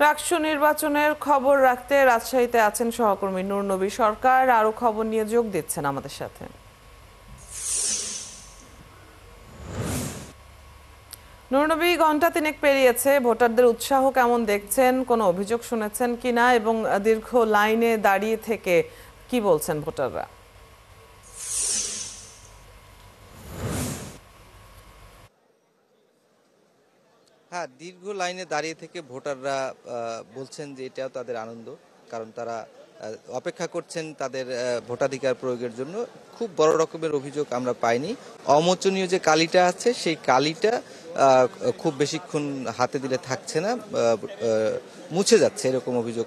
রাষ্ট্র নির্বাচনের খবর রাখতে রাজশাহীতে আছেন সহকর্মী নূর নবী সরকার। আরো খবর নিয়ে যোগ দিচ্ছেন আমাদের সাথে। নূর নবী, ঘন্টা তিনেক পেরিয়েছে, ভোটারদের উৎসাহ কেমন দেখছেন? কোনো অভিযোগ শুনেছেন কিনা এবং দীর্ঘ লাইনে দাঁড়িয়ে থেকে কি বলছেন ভোটাররা? হ্যাঁ, দীর্ঘ লাইনে দাঁড়িয়ে থেকে ভোটাররা বলছেন যে এটাও তাদের আনন্দ। কারণ তারা অপেক্ষা করছেন তাদের ভোটাধিকার প্রয়োগের জন্য। খুব বড় রকমের অভিযোগ আমরা পাইনি। অমোচনীয় যে কালিটা আছে সেই কালিটা খুব বেশিক্ষণ হাতে দিলে থাকছে না, মুছে যাচ্ছে, এরকম অভিযোগ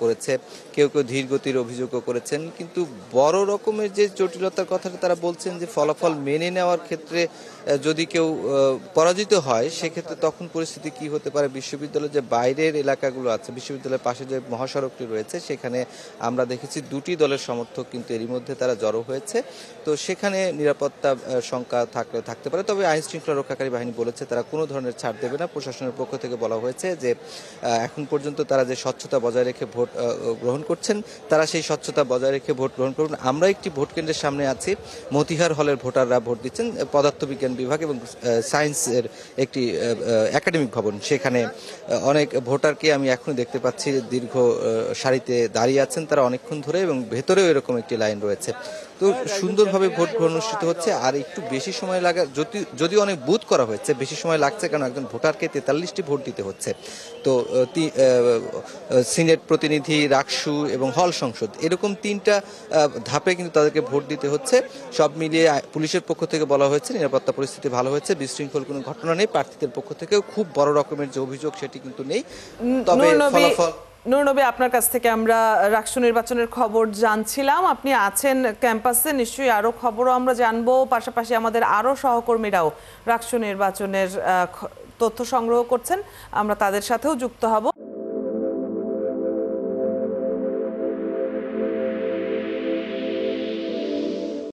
করেছে। কেউ কেউ ধীর গতির অভিযোগও করেছেন। কিন্তু বড় রকমের যে জটিলতার কথাটা তারা বলছেন যে ফলাফল মেনে নেওয়ার ক্ষেত্রে যদি কেউ পরাজিত হয় সেক্ষেত্রে তখন পরিস্থিতি কি হতে পারে। বিশ্ববিদ্যালয়ের যে বাইরের এলাকাগুলো আছে, বিশ্ববিদ্যালয়ের পাশে যে মহাসড়কটি রয়েছে সেখানে আমরা দেখেছি দুটি দলের সমর্থক কিন্তু এরই মধ্যে তারা জড়ো হয়েছে। তো সেখানে নিরাপত্তা শঙ্কা থাকতে পারে। তবে আইন শৃঙ্খলা রক্ষাকারী বাহিনী বলেছে তারা কোনো ধরনের ছাড় দেবে না। প্রশাসনের পক্ষ থেকে বলা হয়েছে যে এখন পর্যন্ত তারা যে স্বচ্ছতা বজায় রেখে ভোট গ্রহণ করছেন, তারা সেই স্বচ্ছতা বজায় রেখে ভোট গ্রহণ করবেন। আমরা একটি ভোট কেন্দ্রের সামনে আছি, মতিহার হলের ভোটাররা ভোট দিচ্ছেন। পদার্থবিজ্ঞান বিভাগ এবং সায়েন্সের একটি একাডেমিক ভবন, সেখানে অনেক ভোটারকে আমি এখনই দেখতে পাচ্ছি দীর্ঘ সারিতে দাঁড়িয়ে আছেন তারা অনেকক্ষণ ধরে, এবং ভেতরেও এরকম একটি লাইন রয়েছে। তো সুন্দরভাবে ভোট গ্রহণ অনুষ্ঠিত হচ্ছে। আর একটু বেশি সময় লাগা, যদিও অনেক বুথ করা হয়েছে, বেশি সময় লাগছে কারণ একজন ভোটারকে 43টি ভোট দিতে হচ্ছে। তো সিনেট প্রতিনিধি, রাকসু এবং হল সংসদ, এরকম তিনটা ধাপে কিন্তু তাদেরকে ভোট দিতে হচ্ছে। সব মিলিয়ে পুলিশের পক্ষ থেকে বলা হয়েছে নিরাপত্তা পরিস্থিতি ভালো হয়েছে, বিশৃঙ্খল কোনো ঘটনা নেই। প্রার্থীদের পক্ষ থেকেও খুব বড় রকমের যে অভিযোগ সেটি কিন্তু নেই। তবে ফলাফল নূর নবী, আপনার কাছ থেকে আমরা রাষ্ট্র নির্বাচনের খবর জানছিলাম। আপনি আছেন ক্যাম্পাসে, নিশ্চয়ই আরো খবরও আমরা জানবো। পাশাপাশি আমাদের আরো সহকর্মীরাও রাষ্ট্র নির্বাচনের তথ্য সংগ্রহ করছেন, আমরা তাদের সাথেও যুক্ত হব।